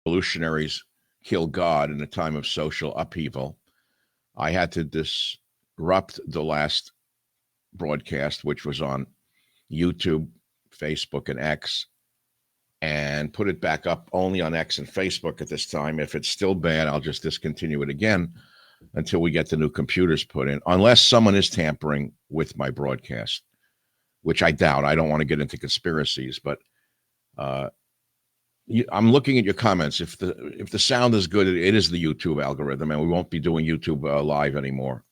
Revolutionaries kill God in a time of social upheaval. I had to disrupt the last broadcast, which was on YouTube, Facebook, and X, and put it back up only on X and Facebook at this time. If it's still bad, I'll just discontinue it again until we get the new computers put in, unless someone is tampering with my broadcast, which I doubt. I don't want to get into conspiracies, but I'm looking at your comments. If the sound is good, it is the YouTube algorithm, and we won't be doing YouTube live anymore.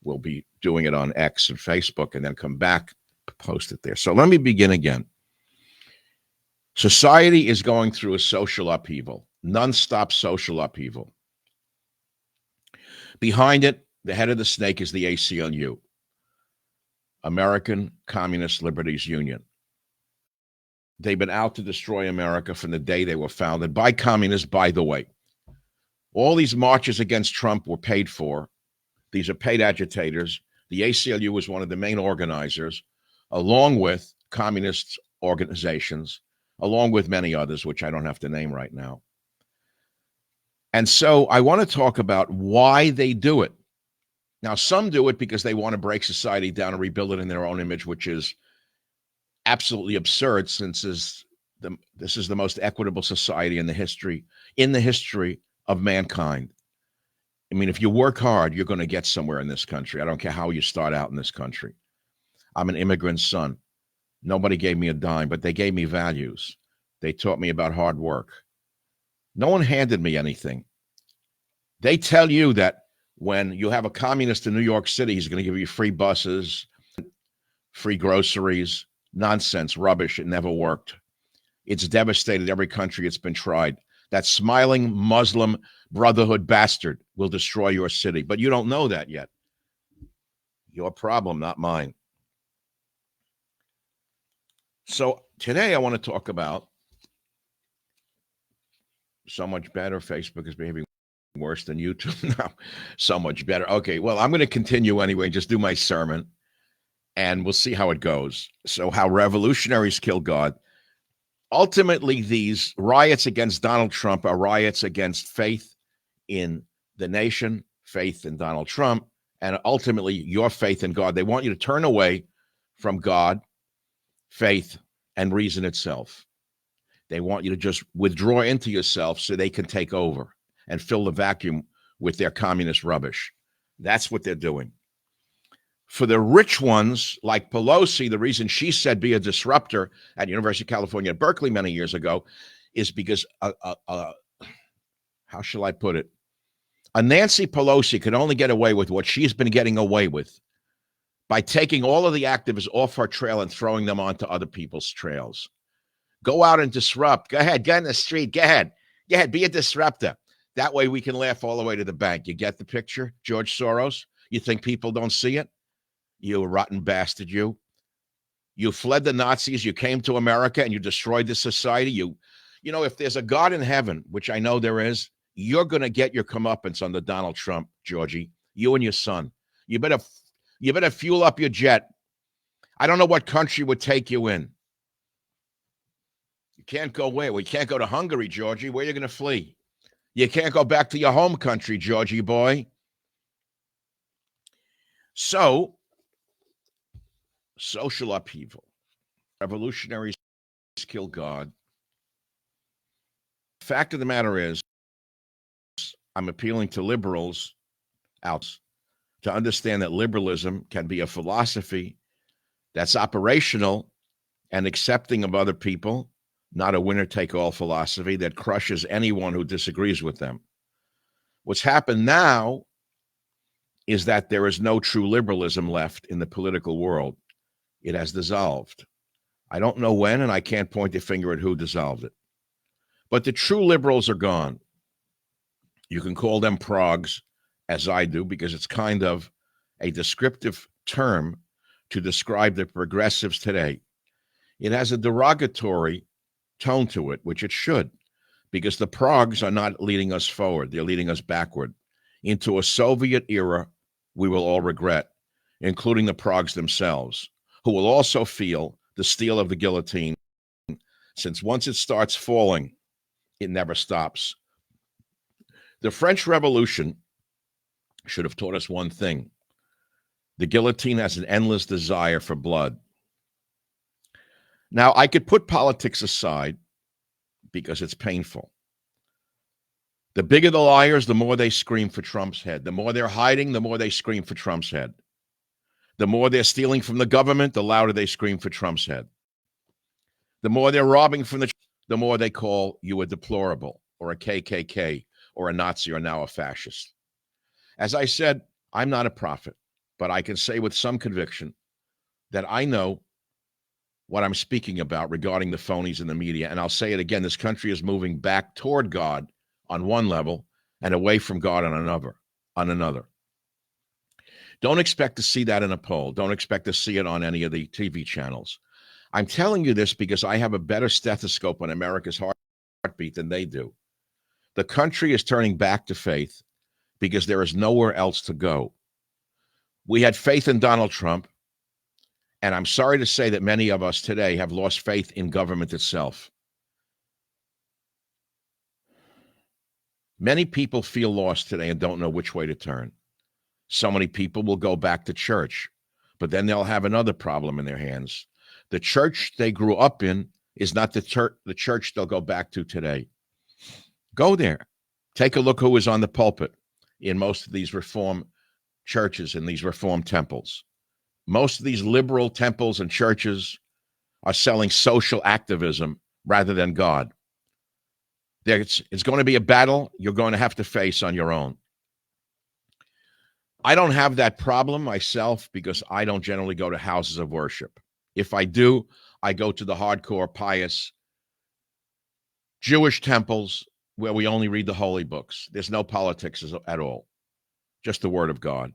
We'll be doing it on X and Facebook, and then come back, post it there. So let me begin again. Society is going through a social upheaval, nonstop social upheaval. Behind it, the head of the snake is the ACLU, American Communist Liberties Union. They've been out to destroy America from the day they were founded by communists, by the way. All these marches against Trump were paid for. These are paid agitators. The ACLU was one of the main organizers, along with communist organizations, along with many others, which I don't have to name right now. And so I want to talk about why they do it. Now, some do it because they want to break society down and rebuild it in their own image, which is absolutely absurd, since this is the most equitable society in the history of mankind. I mean, if you work hard, you're going to get somewhere in this country. I don't care how you start out in this country. I'm an immigrant son. Nobody gave me a dime, but they gave me values. They taught me about hard work. No one handed me anything. They tell you that when you have a communist in New York City, he's going to give you free buses, free groceries. Nonsense, rubbish. It never worked. It's devastated every country it's been tried. That smiling Muslim Brotherhood bastard will destroy your city, but you don't know that yet. Your problem, not mine. So today I want to talk about so much better. Facebook is behaving worse than YouTube now. So much better. Okay, well, I'm going to continue anyway, just do my sermon, and we'll see how it goes. So how revolutionaries kill God. Ultimately, these riots against Donald Trump are riots against faith in the nation, faith in Donald Trump, and ultimately your faith in God. They want you to turn away from God, faith, and reason itself. They want you to just withdraw into yourself so they can take over and fill the vacuum with their communist rubbish. That's what they're doing. For the rich ones, like Pelosi, the reason she said be a disruptor at University of California at Berkeley many years ago is because, how shall I put it? A Nancy Pelosi could only get away with what she's been getting away with by taking all of the activists off her trail and throwing them onto other people's trails. Go out and disrupt. Go ahead. Get in the street. Go ahead. Go ahead. Be a disruptor. That way we can laugh all the way to the bank. You get the picture, George Soros? You think people don't see it? You rotten bastard, you. You fled the Nazis. You came to America and you destroyed this society. You know, if there's a God in heaven, which I know there is, you're going to get your comeuppance under Donald Trump, Georgie. You and your son. You better fuel up your jet. I don't know what country would take you in. You can't go where? Well, you can't go to Hungary, Georgie. Where are you going to flee? You can't go back to your home country, Georgie boy. So, social upheaval. Revolutionaries kill God. Fact of the matter is, I'm appealing to liberals out to understand that liberalism can be a philosophy that's operational and accepting of other people, not a winner-take-all philosophy that crushes anyone who disagrees with them. What's happened now is that there is no true liberalism left in the political world. It has dissolved. I don't know when, and I can't point the finger at who dissolved it. But the true liberals are gone. You can call them progs, as I do, because it's kind of a descriptive term to describe the progressives today. It has a derogatory tone to it, which it should, because the progs are not leading us forward. They're leading us backward into a Soviet era we will all regret, including the progs themselves, who will also feel the steel of the guillotine, since once it starts falling, It never stops. The French Revolution should have taught us one thing. The guillotine has an endless desire for blood. Now, I could put politics aside because it's painful. The bigger the liars, the more they scream for Trump's head. The more they're hiding, the more they scream for Trump's head. The more they're stealing from the government, the louder they scream for Trump's head. The more they're robbing from the more they call you a deplorable or a KKK or a Nazi or now a fascist. As I said, I'm not a prophet, but I can say with some conviction that I know what I'm speaking about regarding the phonies in the media. And I'll say it again, this country is moving back toward God on one level and away from God on another. Don't expect to see that in a poll. Don't expect to see it on any of the TV channels. I'm telling you this because I have a better stethoscope on America's heartbeat than they do. The country is turning back to faith because there is nowhere else to go. We had faith in Donald Trump, and I'm sorry to say that many of us today have lost faith in government itself. Many people feel lost today and don't know which way to turn. So many people will go back to church, but then they'll have another problem in their hands. The church they grew up in is not the church they'll go back to today. Go there. Take a look who is on the pulpit in most of these reform churches and these reform temples. Most of these liberal temples and churches are selling social activism rather than God. It's going to be a battle you're going to have to face on your own. I don't have that problem myself because I don't generally go to houses of worship. If I do, I go to the hardcore, pious Jewish temples where we only read the holy books. There's no politics at all, just the word of God.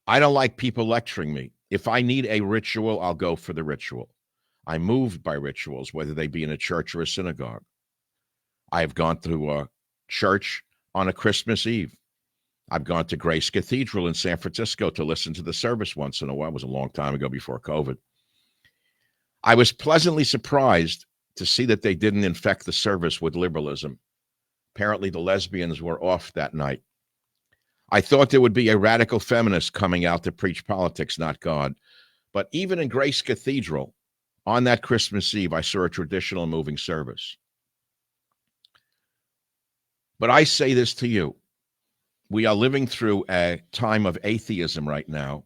I don't like people lecturing me. If I need a ritual, I'll go for the ritual. I'm moved by rituals, whether they be in a church or a synagogue. I have gone to a church on a Christmas Eve. I've gone to Grace Cathedral in San Francisco to listen to the service once in a while. It was a long time ago before COVID. I was pleasantly surprised to see that they didn't infect the service with liberalism. Apparently, the lesbians were off that night. I thought there would be a radical feminist coming out to preach politics, not God. But even in Grace Cathedral, on that Christmas Eve, I saw a traditional moving service. But I say this to you. We are living through a time of atheism right now.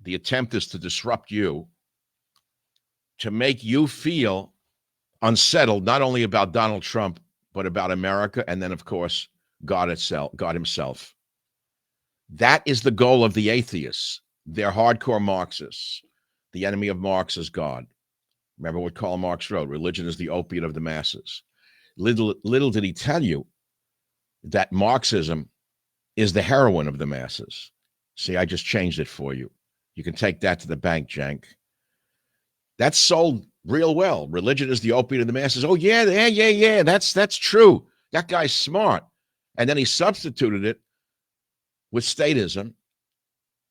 The attempt is to disrupt you, to make you feel unsettled, not only about Donald Trump, but about America, and then, of course, God himself. That is the goal of the atheists. They're hardcore Marxists. The enemy of Marx is God. Remember what Karl Marx wrote, religion is the opiate of the masses. Little did he tell you that Marxism is the heroin of the masses. See, I just changed it for you. You can take that to the bank, Jank. That's sold real well. Religion is the opiate of the masses. Oh, yeah, that's true. That guy's smart. And then he substituted it with statism,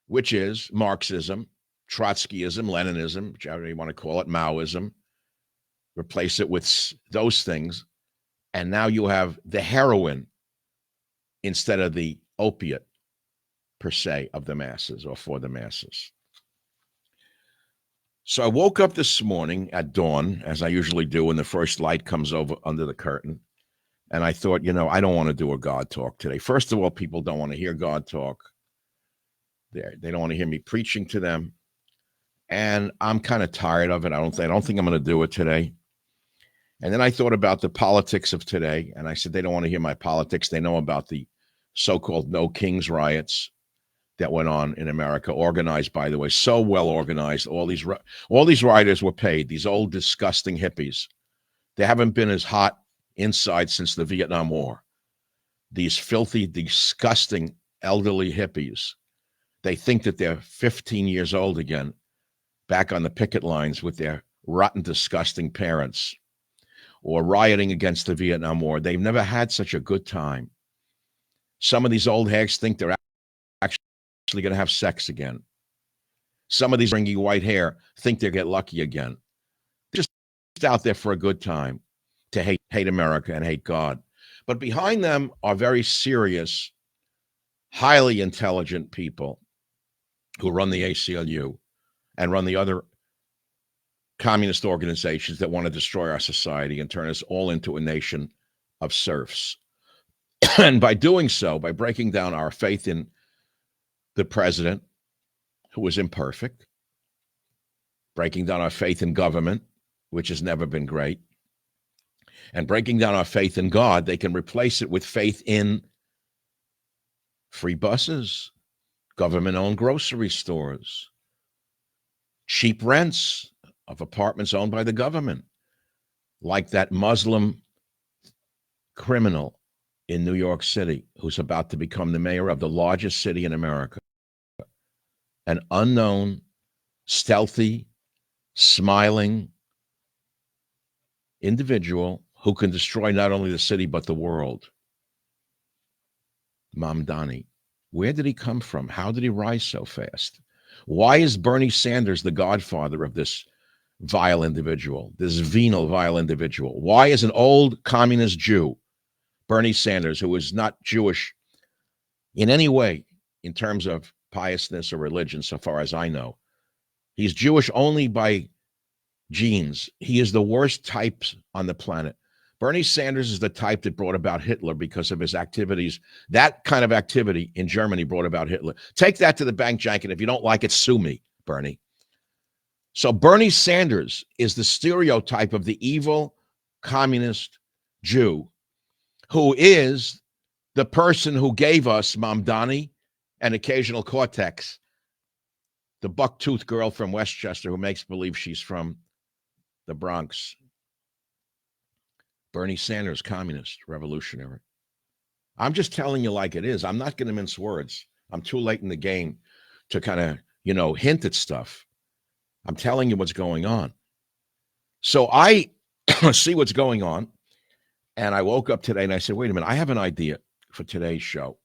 which is Marxism, Trotskyism, Leninism, whichever you want to call it, Maoism. Replace it with those things. And now you have the heroin instead of the opiate, per se, of the masses or for the masses. So I woke up this morning at dawn, as I usually do when the first light comes over under the curtain. And I thought, I don't want to do a God talk today. First of all, people don't want to hear God talk. They don't want to hear me preaching to them. And I'm kind of tired of it. I don't think I'm going to do it today. And then I thought about the politics of today. And I said, they don't want to hear my politics. They know about the so-called No Kings riots that went on in America, organized, by the way, so well organized. All these rioters were paid, these old disgusting hippies. They haven't been as hot inside since the Vietnam War. These filthy, disgusting, elderly hippies. They think that they're 15 years old again, back on the picket lines with their rotten, disgusting parents, or rioting against the Vietnam War. They've never had such a good time. Some of these old hags think they're actually going to have sex again. Some of these stringy white hair think they'll get lucky again. They're just out there for a good time, to hate hate America, and hate God. But behind them are very serious, highly intelligent people who run the ACLU and run the other communist organizations that want to destroy our society and turn us all into a nation of serfs. And by doing so, by breaking down our faith in the president, who is imperfect, breaking down our faith in government, which has never been great, and breaking down our faith in God, they can replace it with faith in free buses, government-owned grocery stores, cheap rents of apartments owned by the government, like that Muslim criminal in New York City who's about to become the mayor of the largest city in America. An unknown, stealthy, smiling individual who can destroy not only the city but the world. Mamdani. Where did he come from? How did he rise so fast? Why is Bernie Sanders the godfather of this vile individual, this venal, vile individual? Why is an old communist Jew, Bernie Sanders, who is not Jewish in any way in terms of piousness or religion, so far as I know, he's Jewish only by genes. He is the worst type on the planet. Bernie Sanders is the type that brought about Hitler because of his activities. That kind of activity in Germany brought about Hitler. Take that to the bank, Jank, and if you don't like it, sue me, Bernie. So Bernie Sanders is the stereotype of the evil communist Jew who is the person who gave us Mamdani and occasional Cortex, the buck-toothed girl from Westchester who makes believe she's from the Bronx. Bernie Sanders, communist, revolutionary. I'm just telling you like it is. I'm not going to mince words. I'm too late in the game to kind of, hint at stuff. I'm telling you what's going on. So I see what's going on. And I woke up today and I said, wait a minute, I have an idea for today's show.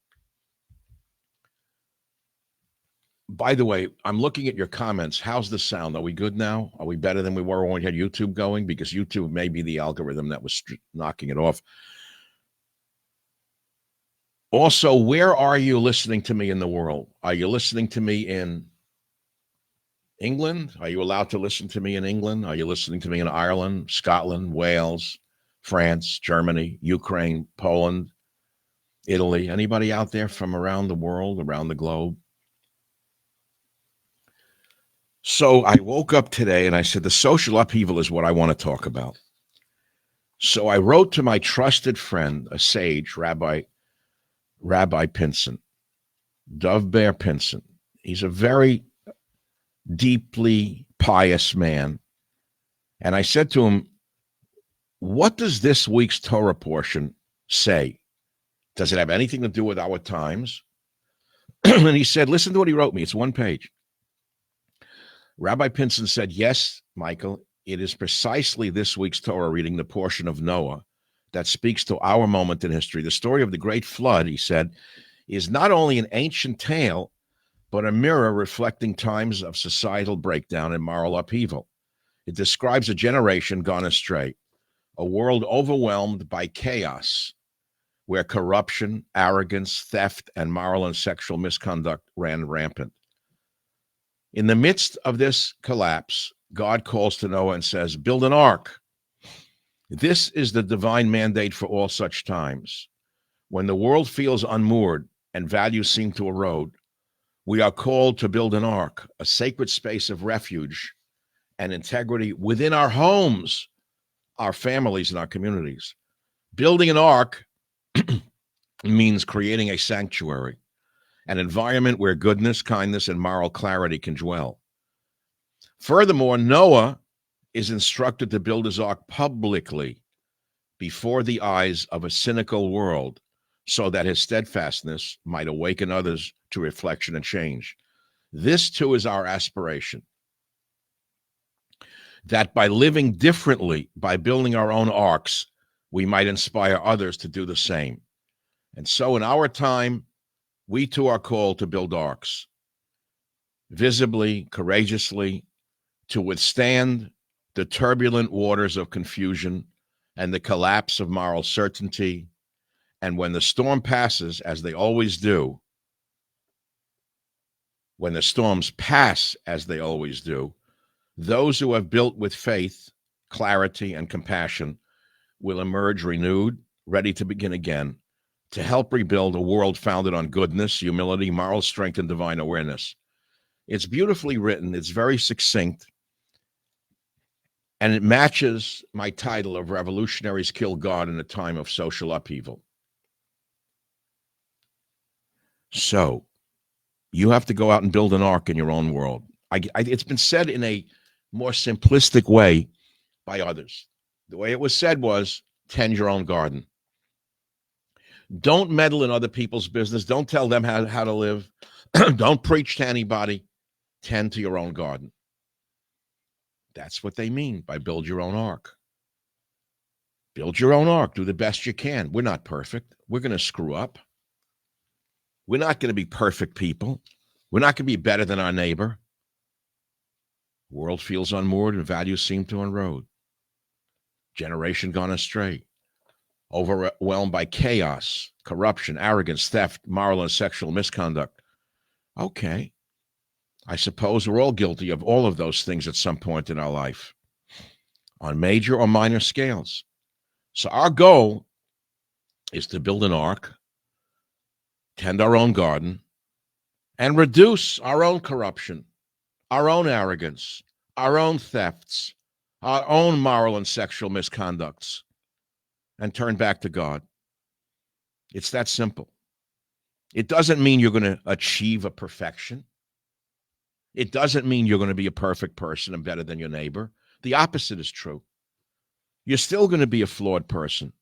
By the way, I'm looking at your comments. How's the sound? Are we good now? Are we better than we were when we had YouTube going? Because YouTube may be the algorithm that was knocking it off. Also, where are you listening to me in the world? Are you listening to me in England? Are you allowed to listen to me in England? Are you listening to me in Ireland, Scotland, Wales, France, Germany, Ukraine, Poland, Italy? Anybody out there from around the world, around the globe? So I woke up today and I said, the social upheaval is what I want to talk about. So I wrote to my trusted friend, a sage, Rabbi Pinson, Dov Bear Pinson. He's a very deeply pious man. And I said to him, what does this week's Torah portion say? Does it have anything to do with our times? And he said, listen to what he wrote me. It's one page. Rabbi Pinson said, yes, Michael, it is precisely this week's Torah reading, the portion of Noah, that speaks to our moment in history. The story of the great flood, he said, is not only an ancient tale, but a mirror reflecting times of societal breakdown and moral upheaval. It describes a generation gone astray, a world overwhelmed by chaos, where corruption, arrogance, theft, and moral and sexual misconduct ran rampant. In the midst of this collapse, God calls to Noah and says, build an ark. This is the divine mandate for all such times. When the world feels unmoored and values seem to erode, we are called to build an ark, a sacred space of refuge and integrity within our homes, our families, and our communities. Building an ark means creating a sanctuary, an environment where goodness, kindness, and moral clarity can dwell. Furthermore, Noah is instructed to build his ark publicly before the eyes of a cynical world so that his steadfastness might awaken others to reflection and change. This, too, is our aspiration, that by living differently, by building our own arks, we might inspire others to do the same. And so in our time, we too are called to build arks, visibly, courageously, to withstand the turbulent waters of confusion and the collapse of moral certainty. And when the storm passes, as they always do, when the storms pass, as they always do, those who have built with faith, clarity, and compassion will emerge renewed, ready to begin again, to help rebuild a world founded on goodness, humility, moral strength, and divine awareness. It's beautifully written. It's very succinct. And it matches my title of Revolutionaries Kill God in a Time of Social Upheaval. So you have to go out and build an ark in your own world. It's been said in a more simplistic way by others. The way it was said was, tend your own garden. Don't meddle in other people's business. Don't tell them how to live. Don't preach to anybody. Tend to your own garden. That's what they mean by build your own ark. Build your own ark. Do the best you can. We're not perfect. We're going to screw up. We're not going to be perfect people. We're not going to be better than our neighbor. The world feels unmoored and values seem to erode. Generation gone astray. Overwhelmed by chaos, corruption, arrogance, theft, moral and sexual misconduct. Okay. I suppose we're all guilty of all of those things at some point in our life, on major or minor scales. So our goal is to build an ark, tend our own garden, and reduce our own corruption, our own arrogance, our own thefts, our own moral and sexual misconducts, and turn back to God. It's that simple. It doesn't mean you're going to achieve a perfection. It doesn't mean you're going to be a perfect person and better than your neighbor. The opposite is true. You're still going to be a flawed person,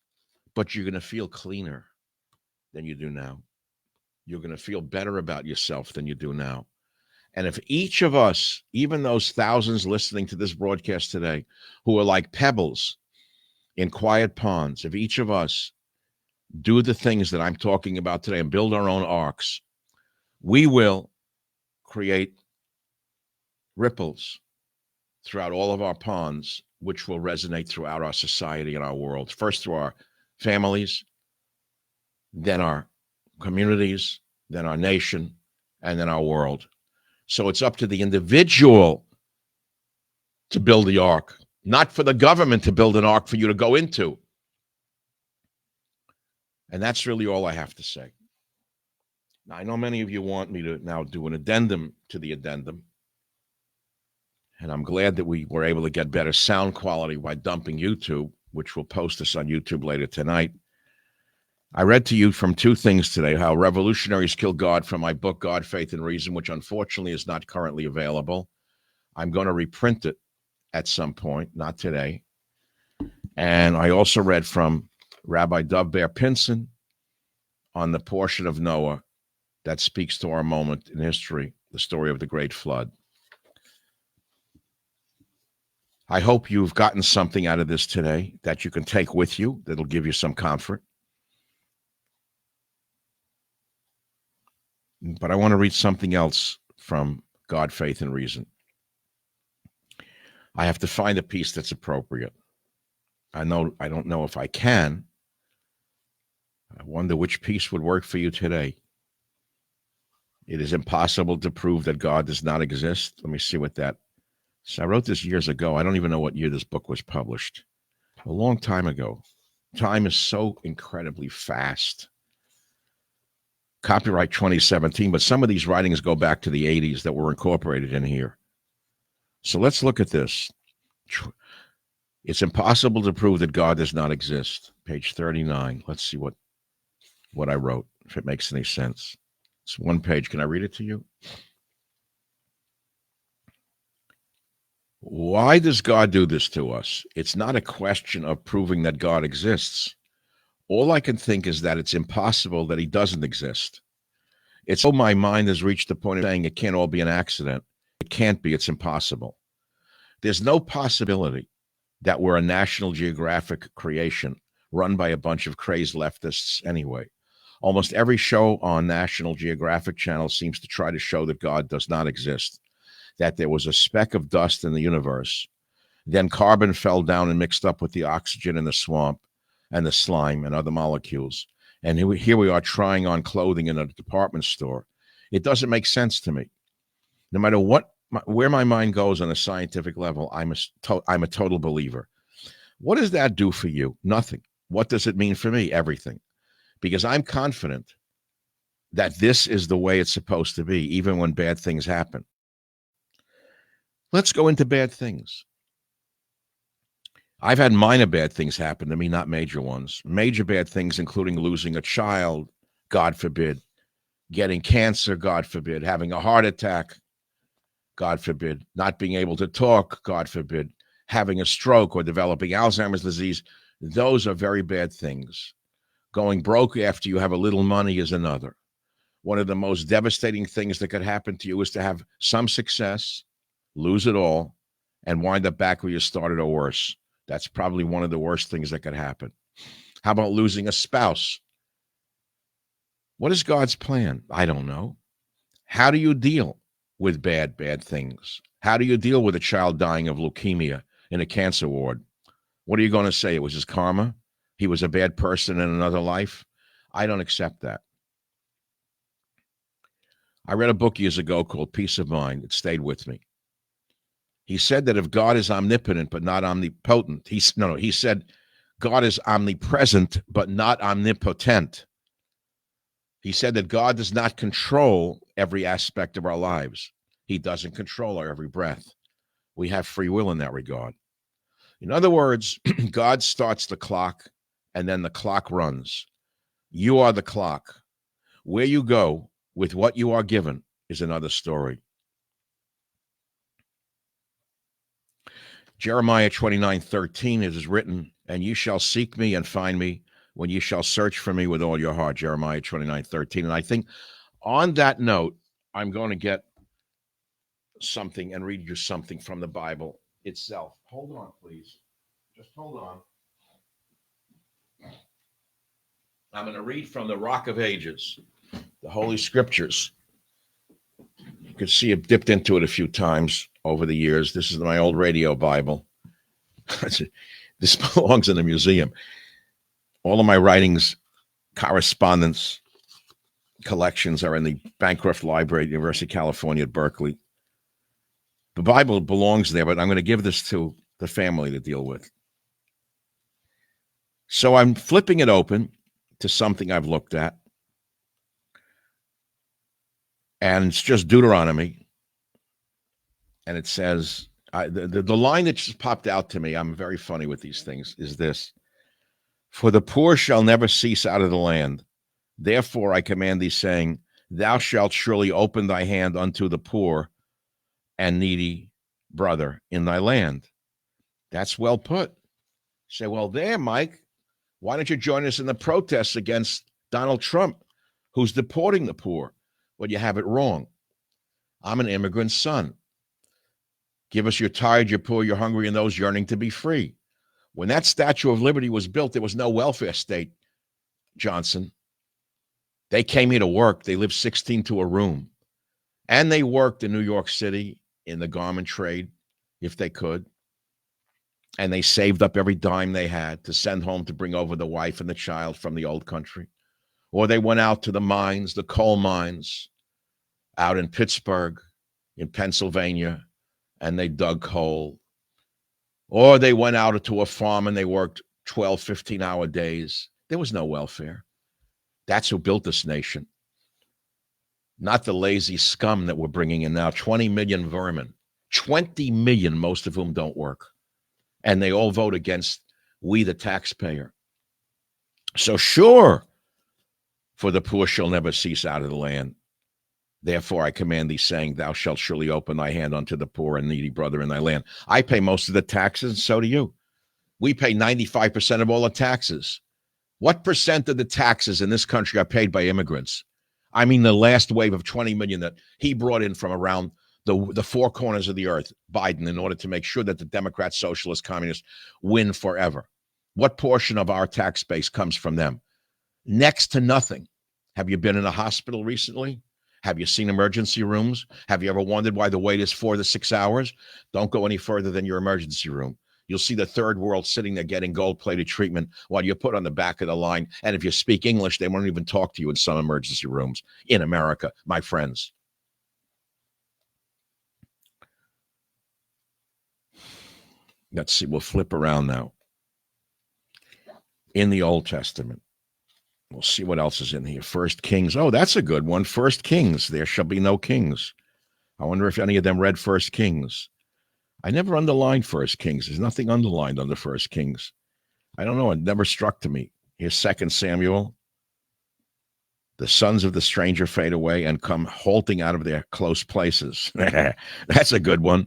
but you're going to feel cleaner than you do now. You're going to feel better about yourself than you do now. And if each of us, even those thousands listening to this broadcast today, who are like pebbles in quiet ponds, if each of us do the things that I'm talking about today and build our own arcs, we will create ripples throughout all of our ponds, which will resonate throughout our society and our world. First through our families, then our communities, then our nation, and then our world. So it's up to the individual to build the ark, not for the government to build an ark for you to go into. And that's really all I have to say. Now, I know many of you want me to now do an addendum to the addendum. And I'm glad that we were able to get better sound quality by dumping YouTube, which we'll post this on YouTube later tonight. I read to you from two things today, how revolutionaries kill God, from my book, God, Faith, and Reason, which unfortunately is not currently available. I'm going to reprint it at some point, not today. And I also read from Rabbi Dov Ber Pinson on the portion of Noah that speaks to our moment in history, the story of the Great Flood. I hope you've gotten something out of this today that you can take with you, that'll give you some comfort. But I want to read something else from God, Faith, and Reason. I have to find a piece that's appropriate. I don't know if I can. I wonder which piece would work for you today. It is impossible to prove that God does not exist. Let me see what that. So I wrote this years ago. I don't even know what year this book was published. A long time ago. Time is so incredibly fast. Copyright 2017, but some of these writings go back to the 80s that were incorporated in here. So let's look at this. It's impossible to prove that God does not exist. Page 39. Let's see what I wrote, if it makes any sense. It's one page. Can I read it to you? Why does God do this to us? It's not a question of proving that God exists. All I can think is that it's impossible that he doesn't exist. It's so my mind has reached the point of saying it can't all be an accident. It can't be. It's impossible. There's no possibility that we're a National Geographic creation run by a bunch of crazed leftists anyway. Almost every show on National Geographic Channel seems to try to show that God does not exist, that there was a speck of dust in the universe, Then carbon fell down and mixed up with the oxygen in the swamp and the slime and other molecules. And here we are trying on clothing in a department store. It doesn't make sense to me. No matter where my mind goes on a scientific level, I'm a total believer. What does that do for you? Nothing. What does it mean for me? Everything. Because I'm confident that this is the way it's supposed to be, even when bad things happen. Let's go into bad things. I've had minor bad things happen to me, not major ones. Major bad things, including losing a child, God forbid, getting cancer, God forbid, having a heart attack, God forbid, not being able to talk, God forbid, having a stroke or developing Alzheimer's disease. Those are very bad things. Going broke after you have a little money is another. One of the most devastating things that could happen to you is to have some success, lose it all, and wind up back where you started or worse. That's probably one of the worst things that could happen. How about losing a spouse? What is God's plan? I don't know. How do you deal with bad things? How do you deal with a child dying of leukemia in a cancer ward? What are you going to say? It was his karma? He was a bad person in another life? I don't accept that. I read a book years ago called Peace of Mind. It stayed with me. He said that if God is omnipotent but not omnipotent, he said God is omnipresent but not omnipotent. He said that God does not control every aspect of our lives. He doesn't control our every breath. We have free will in that regard. In other words, God starts the clock and then the clock runs. You are the clock. Where you go with what you are given is another story. Jeremiah 29:13, it is written, and you shall seek me and find me when you shall search for me with all your heart. Jeremiah 29:13. And I think on that note, I'm going to get something and read you something from the Bible itself. Hold on, please. Just hold on. I'm going to read from the Rock of Ages, the Holy Scriptures. You can see I've dipped into it a few times over the years. This is my old radio Bible. This belongs in a museum. All of my writings, correspondence, collections are in the Bancroft Library at University of California at Berkeley. The Bible belongs there, but I'm going to give this to the family to deal with. So I'm flipping it open to something I've looked at. And it's just Deuteronomy. And it says, the line that just popped out to me, I'm very funny with these things, is this. For the poor shall never cease out of the land. Therefore I command thee, saying, thou shalt surely open thy hand unto the poor and needy brother in thy land. That's well put. You say, well, there, Mike, why don't you join us in the protests against Donald Trump, who's deporting the poor? Well, you have it wrong. I'm an immigrant son. Give us your tired, your poor, your hungry, and those yearning to be free. When that Statue of Liberty was built, there was no welfare state, Johnson. They came here to work. They lived 16 to a room. And they worked in New York City in the garment trade, if they could. And they saved up every dime they had to send home to bring over the wife and the child from the old country. Or they went out to the mines, the coal mines, out in Pittsburgh, in Pennsylvania, and they dug coal. Or they went out to a farm and they worked 12, 15-hour days. There was no welfare. That's who built this nation. Not the lazy scum that we're bringing in now. 20 million vermin. 20 million, most of whom don't work. And they all vote against we, the taxpayer. So sure, for the poor shall never cease out of the land. Therefore I command thee, saying, thou shalt surely open thy hand unto the poor and needy brother in thy land. I pay most of the taxes, and so do you. We pay 95% of all the taxes. What percent of the taxes in this country are paid by immigrants? I mean, the last wave of 20 million that he brought in from around the four corners of the earth, Biden, in order to make sure that the Democrats, socialists, communists win forever. What portion of our tax base comes from them? Next to nothing. Have you been in a hospital recently? Have you seen emergency rooms? Have you ever wondered why the wait is 4 to 6 hours? Don't go any further than your emergency room. You'll see the third world sitting there getting gold-plated treatment while you're put on the back of the line. And if you speak English, they won't even talk to you in some emergency rooms in America, my friends. Let's see. We'll flip around now. In the Old Testament, we'll see what else is in here. First Kings. Oh, that's a good one. First Kings. There shall be no kings. I wonder if any of them read First Kings. I never underlined First Kings. There's nothing underlined on the First Kings. I don't know. It never struck to me. Here's 2 Samuel. The sons of the stranger fade away and come halting out of their close places. That's a good one.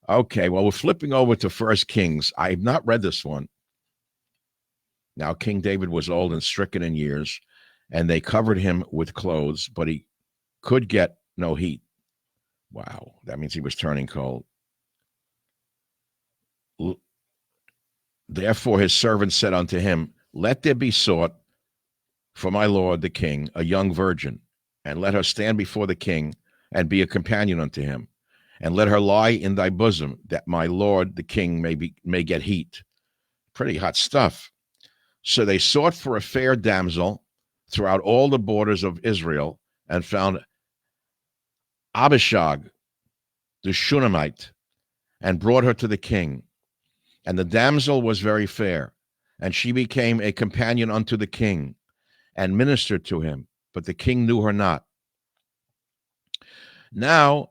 Okay, well, we're flipping over to First Kings. I have not read this one. Now, King David was old and stricken in years, and they covered him with clothes, but he could get no heat. Wow, that means he was turning cold. Therefore his servants said unto him, let there be sought for my lord the king a young virgin, and let her stand before the king, and be a companion unto him, and let her lie in thy bosom, that my lord the king may get heat. Pretty hot stuff. So they sought for a fair damsel throughout all the borders of Israel, and found Abishag the Shunammite, and brought her to the king. And the damsel was very fair, and she became a companion unto the king, and ministered to him, but the king knew her not. Now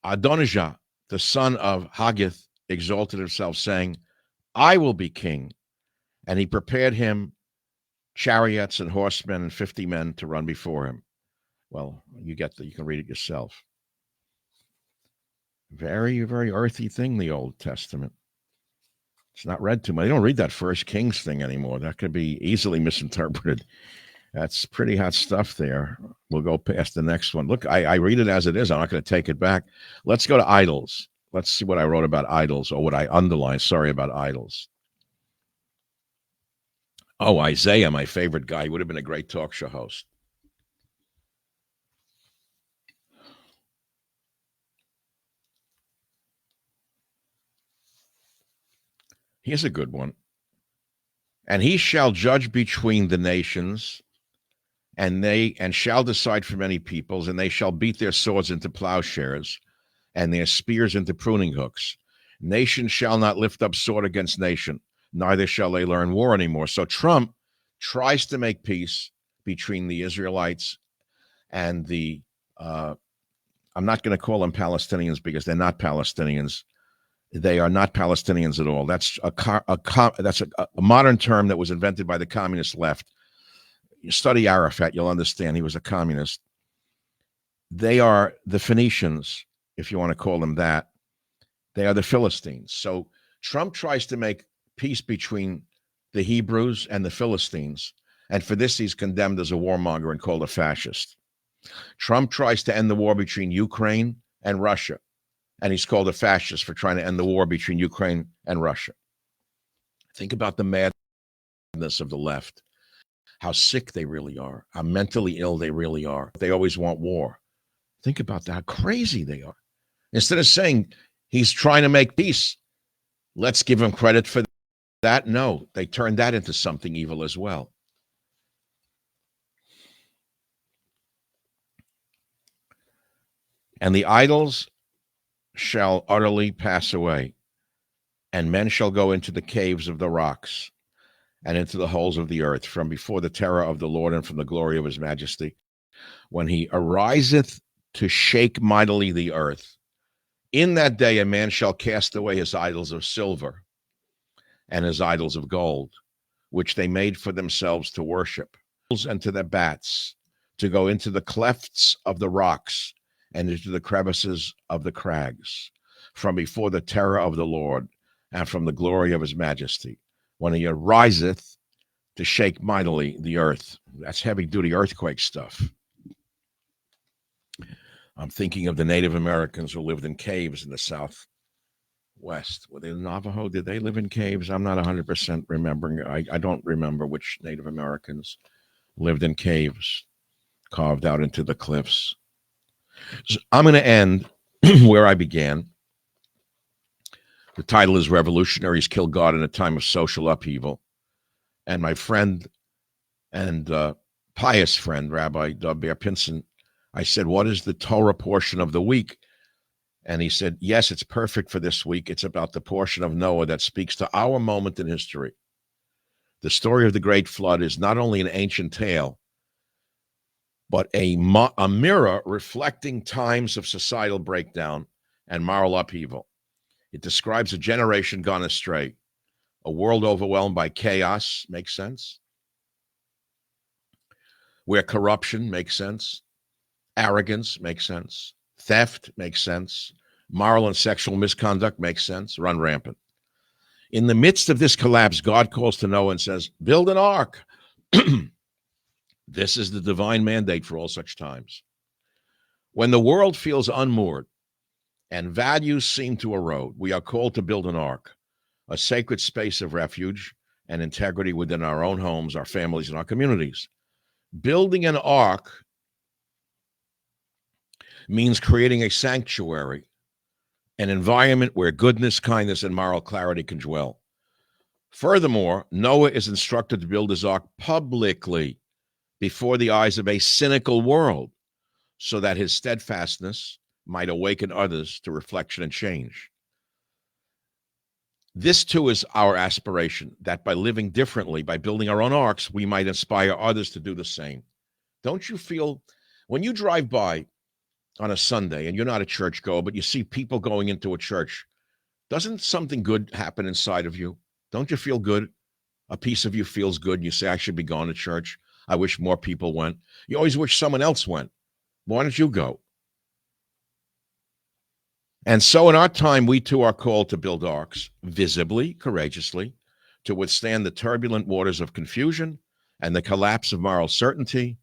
Adonijah, the son of Haggith, exalted himself, saying, I will be king. And he prepared him chariots and horsemen and 50 men to run before him. Well, you can read it yourself. Very, very earthy thing, the Old Testament. It's not read too much. They don't read that First Kings thing anymore. That could be easily misinterpreted. That's pretty hot stuff there. We'll go past the next one. Look, I read it as it is. I'm not going to take it back. Let's go to idols. Let's see what I wrote about idols, or what I underlined. Sorry, about idols. Oh, Isaiah, my favorite guy. He would have been a great talk show host. Here's a good one. And he shall judge between the nations, and shall decide for many peoples, and they shall beat their swords into plowshares, and their spears into pruning hooks. Nation shall not lift up sword against nation, neither shall they learn war anymore. So Trump tries to make peace between the Israelites and the, I'm not going to call them Palestinians, because they're not Palestinians. They are not Palestinians at all. That's a modern term that was invented by the communist left. You study Arafat, you'll understand he was a communist. They are the Phoenicians, if you want to call them that. They are the Philistines. So Trump tries to make peace between the Hebrews and the Philistines, and for this he's condemned as a warmonger and called a fascist. Trump tries to end the war between Ukraine and Russia, and he's called a fascist for trying to end the war between Ukraine and Russia. Think about the madness of the left, how sick they really are, how mentally ill they really are. They always want war. Think about that, how crazy they are. Instead of saying he's trying to make peace, let's give him credit for that. No, they turned that into something evil as well. And the idols shall utterly pass away, and men shall go into the caves of the rocks, and into the holes of the earth, from before the terror of the Lord and from the glory of his majesty, when he ariseth to shake mightily the earth. In that day a man shall cast away his idols of silver and his idols of gold, which they made for themselves to worship, and to their bats, to go into the clefts of the rocks and into the crevices of the crags, from before the terror of the Lord and from the glory of his majesty, when he ariseth to shake mightily the earth. That's heavy-duty earthquake stuff. I'm thinking of the Native Americans who lived in caves in the Southwest. Were they Navajo? Did they live in caves? I'm not 100% remembering. I don't remember which Native Americans lived in caves carved out into the cliffs. So I'm going to end where I began. The title is Revolutionaries Kill God in a Time of Social Upheaval. And my friend and pious friend, Rabbi Bear Pinson, I said, what is the Torah portion of the week? And he said, yes, it's perfect for this week. It's about the portion of Noah that speaks to our moment in history. The story of the great flood is not only an ancient tale, but a mirror reflecting times of societal breakdown and moral upheaval. It describes a generation gone astray, a world overwhelmed by chaos, makes sense, where corruption makes sense, arrogance makes sense, theft makes sense, moral and sexual misconduct makes sense, run rampant. In the midst of this collapse, God calls to Noah and says, build an ark. This is the divine mandate for all such times. When the world feels unmoored and values seem to erode, we are called to build an ark, a sacred space of refuge and integrity within our own homes, our families, and our communities. Building an ark means creating a sanctuary, an environment where goodness, kindness, and moral clarity can dwell. Furthermore, Noah is instructed to build his ark publicly before the eyes of a cynical world, so that his steadfastness might awaken others to reflection and change. This too is our aspiration, that by living differently, by building our own arks, we might inspire others to do the same. Don't you feel, when you drive by on a Sunday and you're not a churchgoer, but you see people going into a church, doesn't something good happen inside of you? Don't you feel good? A piece of you feels good. You say, I should be going to church. I wish more people went. You always wish someone else went. Why don't you go? And so in our time, we too are called to build arks, visibly, courageously, to withstand the turbulent waters of confusion and the collapse of moral certainty.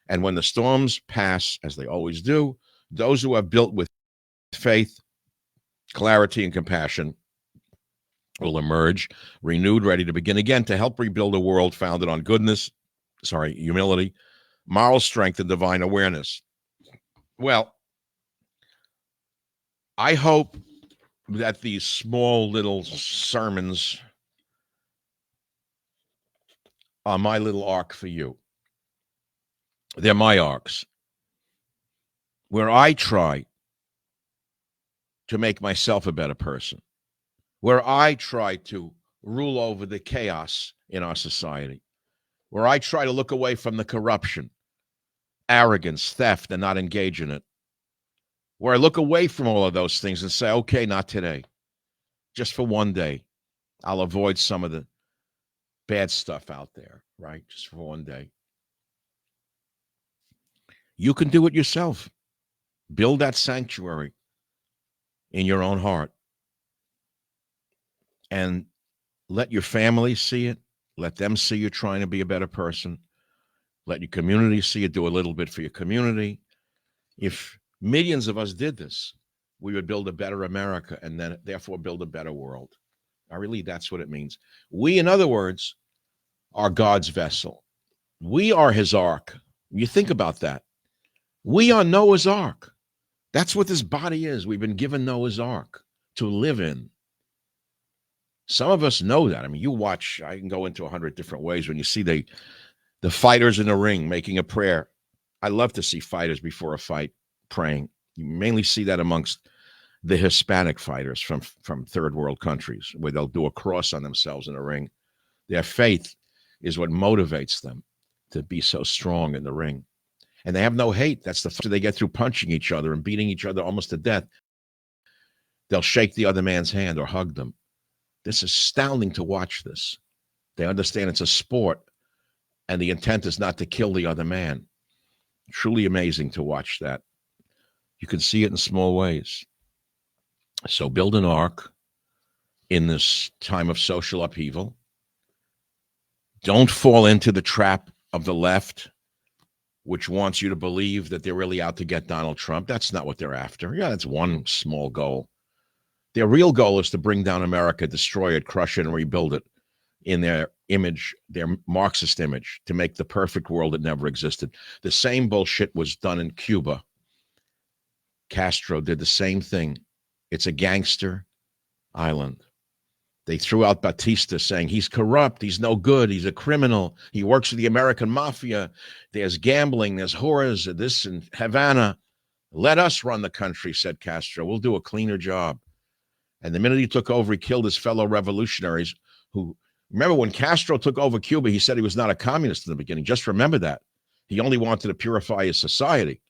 And when the storms pass, as they always do, those who have built with faith, clarity, and compassion will emerge, renewed, ready to begin again, to help rebuild a world founded on humility, moral strength, and divine awareness. Well, I hope that these small little sermons are my little ark for you. They're my arks, where I try to make myself a better person, where I try to rule over the chaos in our society, where I try to look away from the corruption, arrogance, theft, and not engage in it, where I look away from all of those things and say, okay, not today. Just for one day, I'll avoid some of the bad stuff out there, right? Just for one day. You can do it yourself. Build that sanctuary in your own heart and let your family see it. Let them see you trying to be a better person. Let your community see it. Do a little bit for your community. If millions of us did this, we would build a better America and then therefore build a better world. That's what it means. We, in other words, are God's vessel. We are his ark. You think about that. We are Noah's ark. That's what this body is. We've been given Noah's ark to live in. Some of us know that. I mean, you watch, I can go into 100 different ways when you see the fighters in the ring making a prayer. I love to see fighters before a fight praying. You mainly see that amongst the Hispanic fighters from third world countries, where they'll do a cross on themselves in a ring. Their faith is what motivates them to be so strong in the ring. And they have no hate. That's the they get through punching each other and beating each other almost to death. They'll shake the other man's hand or hug them. This is astounding to watch this. They understand it's a sport, and the intent is not to kill the other man. Truly amazing to watch that. You can see it in small ways. So build an ark in this time of social upheaval. Don't fall into the trap of the left, which wants you to believe that they're really out to get Donald Trump. That's not what they're after. Yeah, that's one small goal. Their real goal is to bring down America, destroy it, crush it, and rebuild it in their image, their Marxist image, to make the perfect world that never existed. The same bullshit was done in Cuba Castro did the same thing. It's a gangster island. They threw out Batista saying he's corrupt, he's no good, he's a criminal, he works for the American mafia, there's gambling, there's whores, this in Havana. Let us run the country, said Castro. We'll do a cleaner job. And the minute he took over, he killed his fellow revolutionaries who, remember when Castro took over Cuba, he said he was not a communist in the beginning. Just remember that. He only wanted to purify his society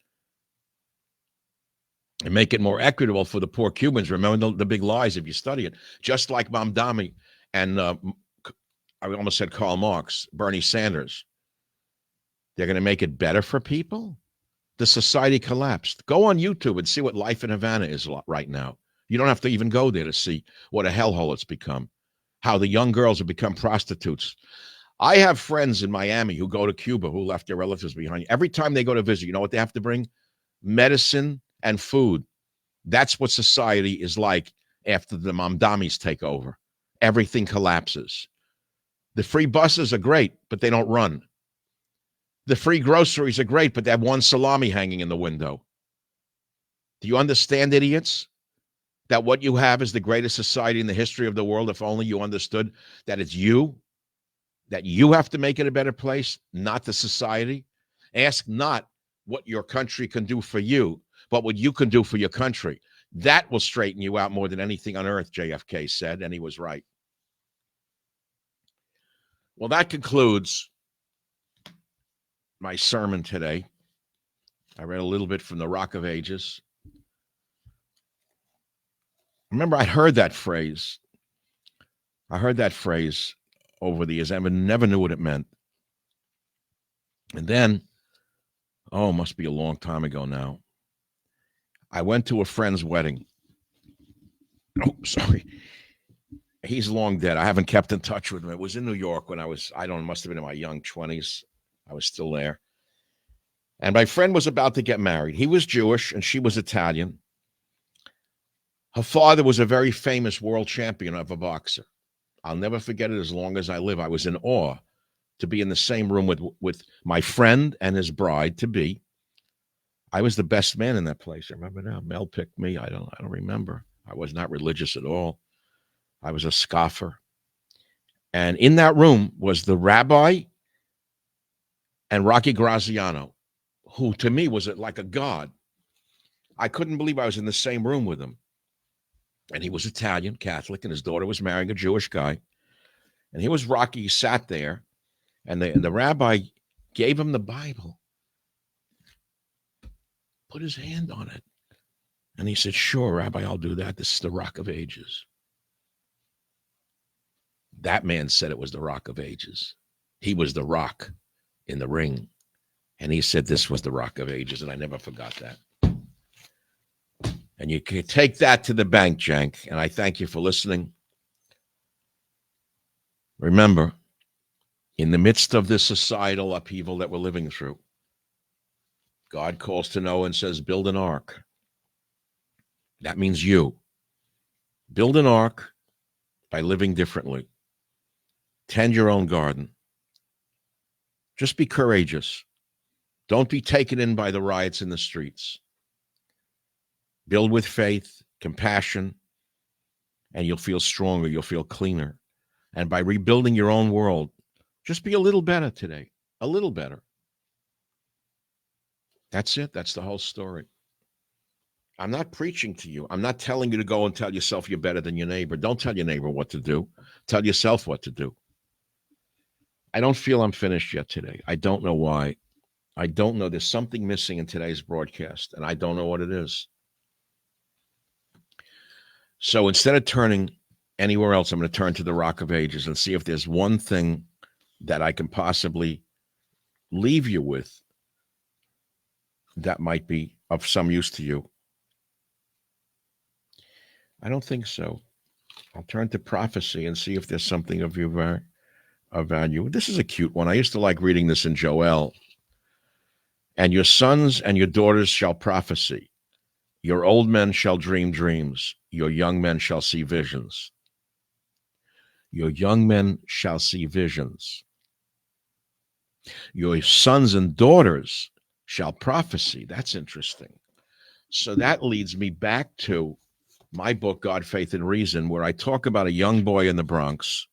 and make it more equitable for the poor Cubans. Remember the big lies if you study it. Just like Mamdani and I almost said Karl Marx, Bernie Sanders. They're going to make it better for people? The society collapsed. Go on YouTube and see what life in Havana is right now. You don't have to even go there to see what a hellhole it's become, how the young girls have become prostitutes. I have friends in Miami who go to Cuba who left their relatives behind. Every time they go to visit, you know what they have to bring? Medicine and food. That's what society is like after the Mamdamis take over. Everything collapses. The free buses are great, but they don't run. The free groceries are great, but they have one salami hanging in the window. Do you understand, idiots, that what you have is the greatest society in the history of the world if only you understood that it's you, that you have to make it a better place, not the society? Ask not what your country can do for you, but what you can do for your country. That will straighten you out more than anything on earth, JFK said, and he was right. Well, that concludes my sermon today. I read a little bit from the Rock of Ages. Remember, I heard that phrase. Over the years. I never knew what it meant. And then, must be a long time ago now, I went to a friend's wedding. Oh, sorry. He's long dead. I haven't kept in touch with him. It was in New York when must have been in my young 20s. I was still there. And my friend was about to get married. He was Jewish and she was Italian. Her father was a very famous world champion of a boxer. I'll never forget it as long as I live. I was in awe to be in the same room with my friend and his bride-to-be. I was the best man in that place. I remember now. Mel picked me. I don't remember. I was not religious at all. I was a scoffer. And in that room was the rabbi and Rocky Graziano, who to me was like a god. I couldn't believe I was in the same room with him. And he was Italian, Catholic, and his daughter was marrying a Jewish guy. And here was Rocky, he sat there, and the rabbi gave him the Bible, put his hand on it. And he said, "Sure, Rabbi, I'll do that. This is the Rock of Ages." That man said it was the Rock of Ages. He was the rock in the ring. And he said this was the Rock of Ages, and I never forgot that. And you can take that to the bank, Jank, and I thank you for listening. Remember, in the midst of this societal upheaval that we're living through, God calls to Noah and says, build an ark. That means you. Build an ark by living differently. Tend your own garden. Just be courageous. Don't be taken in by the riots in the streets. Build with faith, compassion, and you'll feel stronger. You'll feel cleaner. And by rebuilding your own world, just be a little better today. A little better. That's it. That's the whole story. I'm not preaching to you. I'm not telling you to go and tell yourself you're better than your neighbor. Don't tell your neighbor what to do. Tell yourself what to do. I don't feel I'm finished yet today. I don't know why. I don't know. There's something missing in today's broadcast, and I don't know what it is. So instead of turning anywhere else, I'm going to turn to the Rock of Ages and see if there's one thing that I can possibly leave you with that might be of some use to you. I don't think so. I'll turn to prophecy and see if there's something of value. This is a cute one. I used to like reading this in Joel. And your sons and your daughters shall prophesy. Your old men shall dream dreams. Your young men shall see visions. Your young men shall see visions. Your sons and daughters shall prophesy. That's interesting. So that leads me back to my book, God, Faith, and Reason, where I talk about a young boy in the Bronx.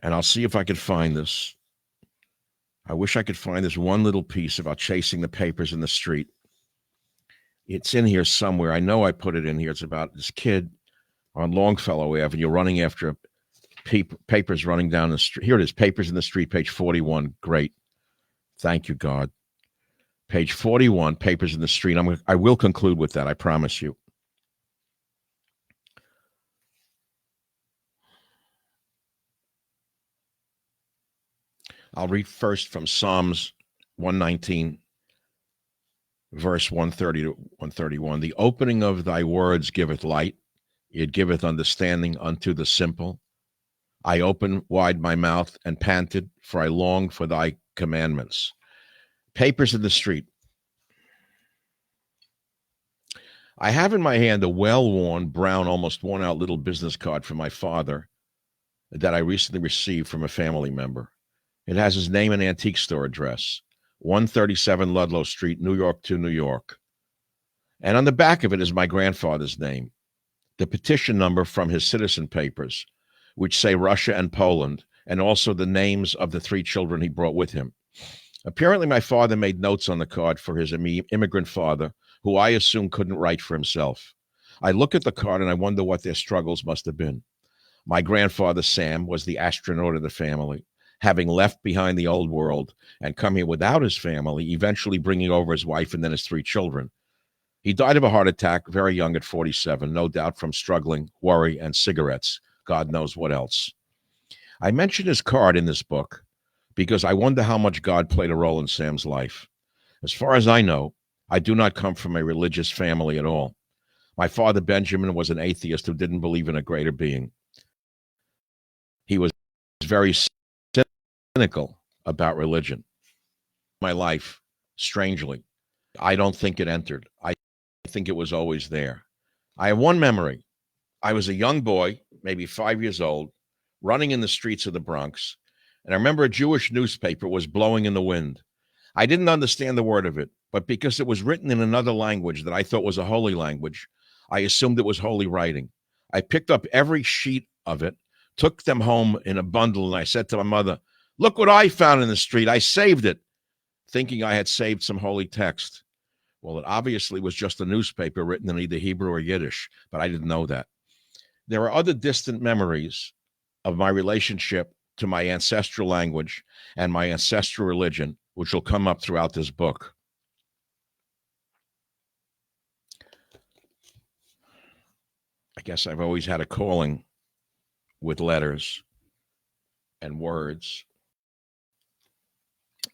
And I'll see if I could find this. I wish I could find this one little piece about chasing the papers in the street. It's in here somewhere. I know I put it in here. It's about this kid on Longfellow Avenue running after papers running down the street. Here it is, Papers in the Street, page 41. Great. Thank you, God. Page 41, Papers in the Street. I will conclude with that, I promise you. I'll read first from Psalms 119, verse 130 to 131. The opening of thy words giveth light. It giveth understanding unto the simple. I opened wide my mouth and panted, for I longed for thy commandments. Papers in the Street. I have in my hand a well-worn, brown, almost worn-out little business card from my father that I recently received from a family member. It has his name and antique store address, 137 Ludlow Street, New York to New York. And on the back of it is my grandfather's name, the petition number from his citizen papers, which say Russia and Poland, and also the names of the 3 children he brought with him. Apparently, my father made notes on the card for his immigrant father, who I assume couldn't write for himself. I look at the card and I wonder what their struggles must have been. My grandfather, Sam, was the astronaut of the family, having left behind the old world and come here without his family, eventually bringing over his wife and then his 3 children. He died of a heart attack very young at 47, no doubt from struggling, worry, and cigarettes. God knows what else. I mention his card in this book because I wonder how much God played a role in Sam's life. As far as I know, I do not come from a religious family at all. My father, Benjamin, was an atheist who didn't believe in a greater being. He was very cynical about religion. My life, strangely, I don't think it entered. I think it was always there. I have one memory. I was a young boy, maybe 5 years old, running in the streets of the Bronx, and I remember a Jewish newspaper was blowing in the wind. I didn't understand the word of it, but because it was written in another language that I thought was a holy language, I assumed it was holy writing. I picked up every sheet of it, took them home in a bundle, and I said to my mother, "Look what I found in the street. I saved it," thinking I had saved some holy text. Well, it obviously was just a newspaper written in either Hebrew or Yiddish, but I didn't know that. There are other distant memories of my relationship to my ancestral language and my ancestral religion, which will come up throughout this book. I guess I've always had a calling with letters and words.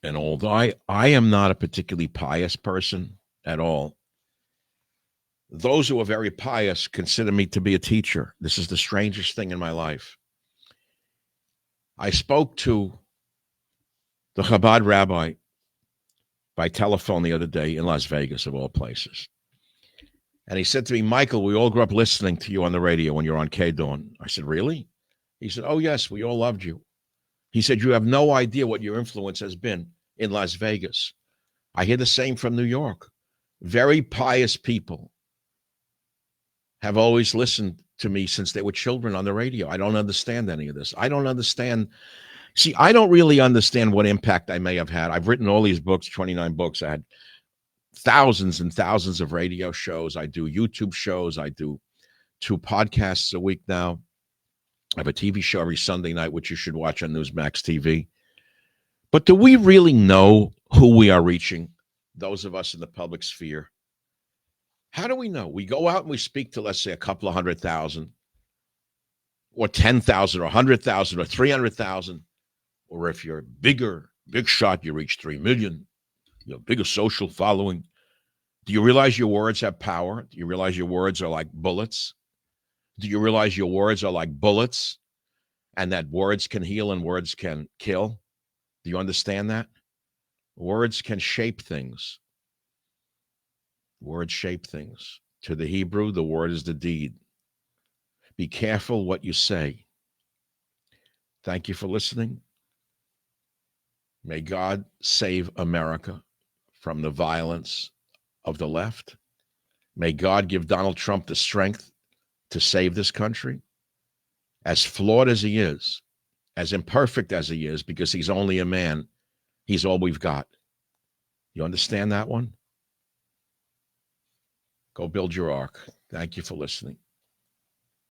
And although I am not a particularly pious person at all, those who are very pious consider me to be a teacher. This is the strangest thing in my life. I spoke to the Chabad rabbi by telephone the other day in Las Vegas, of all places. And he said to me, "Michael, we all grew up listening to you on the radio when you're on K-Dawn." I said, "Really?" He said, "Oh, yes, we all loved you." He said, "You have no idea what your influence has been in Las Vegas." I hear the same from New York. Very pious people have always listened to me since they were children on the radio. I don't understand any of this. I don't understand. See, I don't really understand what impact I may have had. I've written all these books, 29 books. I had thousands and thousands of radio shows. I do YouTube shows. I do 2 podcasts a week now. I have a TV show every Sunday night, which you should watch on Newsmax TV. But do we really know who we are reaching, those of us in the public sphere? How do we know? We go out and we speak to, let's say, a couple of 100,000 or 10,000 or 100,000 or 300,000. Or if you're big shot, you reach 3 million, bigger social following. Do you realize your words have power? Do you realize your words are like bullets? Do you realize your words are like bullets and that words can heal and words can kill? Do you understand that? Words can shape things. Words shape things. To the Hebrew, the word is the deed. Be careful what you say. Thank you for listening. May God save America from the violence of the left. May God give Donald Trump the strength to save this country. As flawed as he is, as imperfect as he is, because he's only a man, he's all we've got. You understand that one? Go build your ark. Thank you for listening.